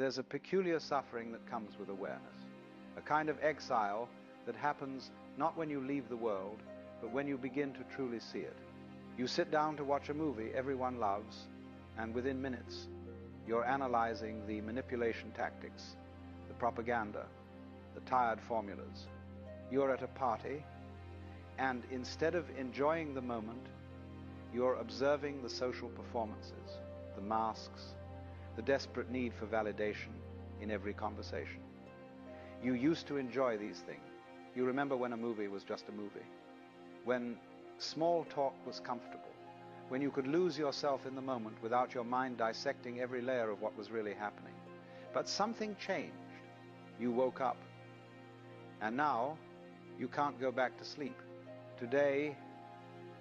There's a peculiar suffering that comes with awareness, a kind of exile that happens not when you leave the world, but when you begin to truly see it. You sit down to watch a movie everyone loves, and within minutes, you're analyzing the manipulation tactics, the propaganda, the tired formulas. You're at a party, and instead of enjoying the moment, you're observing the social performances, the masks, the desperate need for validation in every conversation. You used to enjoy these things. You remember when a movie was just a movie, when small talk was comfortable, when you could lose yourself in the moment without your mind dissecting every layer of what was really happening. But something changed. You woke up. And now, you can't go back to sleep. Today,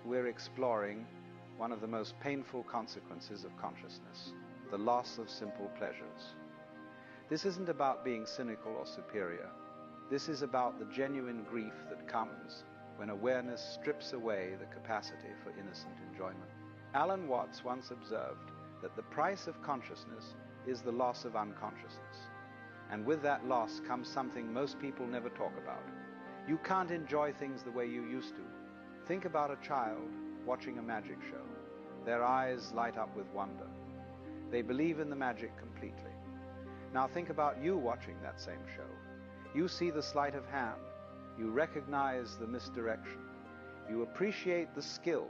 we're exploring one of the most painful consequences of consciousness, the loss of simple pleasures. This isn't about being cynical or superior. This is about the genuine grief that comes when awareness strips away the capacity for innocent enjoyment. Alan Watts once observed that the price of consciousness is the loss of unconsciousness. And with that loss comes something most people never talk about. You can't enjoy things the way you used to. Think about a child watching a magic show. Their eyes light up with wonder. They believe in the magic completely. Now think about you watching that same show. You see the sleight of hand. You recognize the misdirection. You appreciate the skill,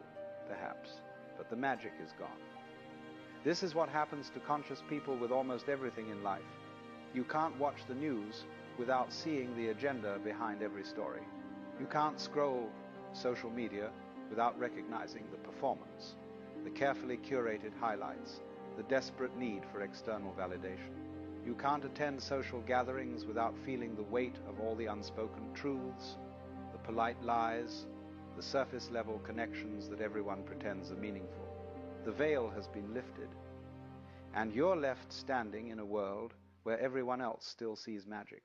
perhaps, but the magic is gone. This is what happens to conscious people with almost everything in life. You can't watch the news without seeing the agenda behind every story. You can't scroll social media without recognizing the performance, the carefully curated highlights, the desperate need for external validation. You can't attend social gatherings without feeling the weight of all the unspoken truths, the polite lies, the surface-level connections that everyone pretends are meaningful. The veil has been lifted, and you're left standing in a world where everyone else still sees magic,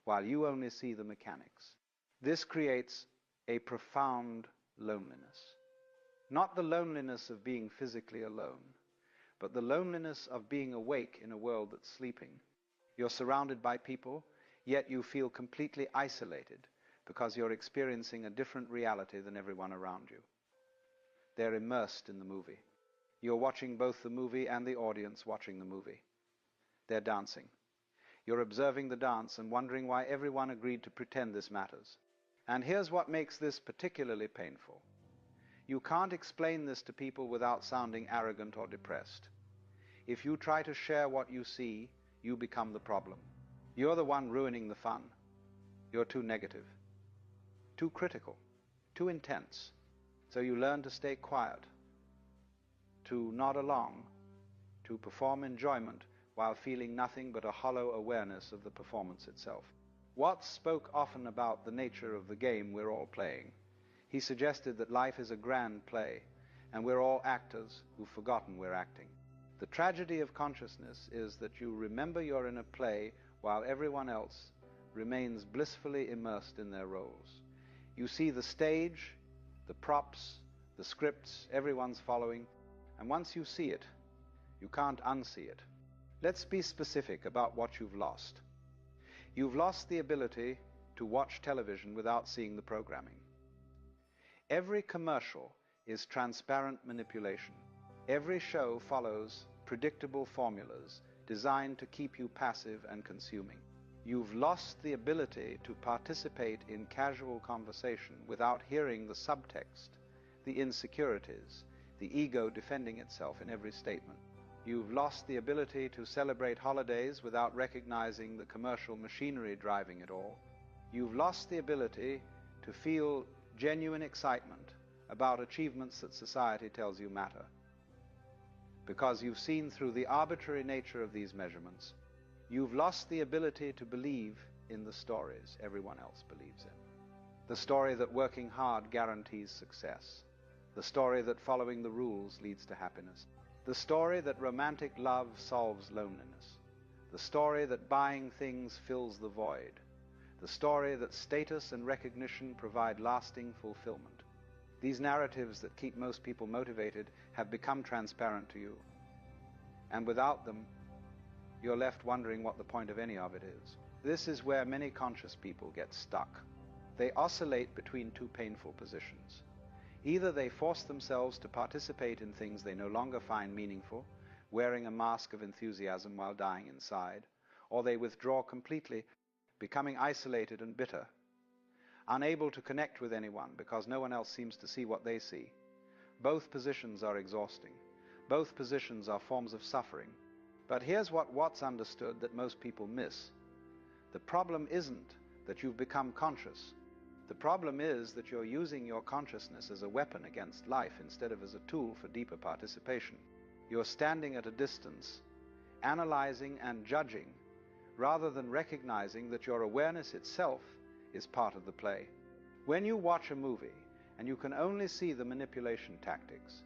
while you only see the mechanics. This creates a profound loneliness. Not the loneliness of being physically alone, but the loneliness of being awake in a world that's sleeping. You're surrounded by people, yet you feel completely isolated because you're experiencing a different reality than everyone around you. They're immersed in the movie. You're watching both the movie and the audience watching the movie. They're dancing. You're observing the dance and wondering why everyone agreed to pretend this matters. And here's what makes this particularly painful. You can't explain this to people without sounding arrogant or depressed. If you try to share what you see, you become the problem. You're the one ruining the fun. You're too negative, too critical, too intense. So you learn to stay quiet, to nod along, to perform enjoyment while feeling nothing but a hollow awareness of the performance itself. Watts spoke often about the nature of the game we're all playing. He suggested that life is a grand play, and we're all actors who've forgotten we're acting. The tragedy of consciousness is that you remember you're in a play while everyone else remains blissfully immersed in their roles. You see the stage, the props, the scripts, everyone's following, and once you see it, you can't unsee it. Let's be specific about what you've lost. You've lost the ability to watch television without seeing the programming. Every commercial is transparent manipulation. Every show follows predictable formulas designed to keep you passive and consuming. You've lost the ability to participate in casual conversation without hearing the subtext, the insecurities, the ego defending itself in every statement. You've lost the ability to celebrate holidays without recognizing the commercial machinery driving it all. You've lost the ability to feel genuine excitement about achievements that society tells you matter, because you've seen through the arbitrary nature of these measurements. You've lost the ability to believe in the stories everyone else believes in. The story that working hard guarantees success. The story that following the rules leads to happiness. The story that romantic love solves loneliness. The story that buying things fills the void. The story that status and recognition provide lasting fulfillment. These narratives that keep most people motivated have become transparent to you. And without them, you're left wondering what the point of any of it is. This is where many conscious people get stuck. They oscillate between two painful positions. Either they force themselves to participate in things they no longer find meaningful, wearing a mask of enthusiasm while dying inside, or they withdraw completely, becoming isolated and bitter, unable to connect with anyone because no one else seems to see what they see. Both positions are exhausting. Both positions are forms of suffering. But here's what Watts understood that most people miss. The problem isn't that you've become conscious. The problem is that you're using your consciousness as a weapon against life instead of as a tool for deeper participation. You're standing at a distance, analyzing and judging, rather than recognizing that your awareness itself is part of the play. When you watch a movie and you can only see the manipulation tactics,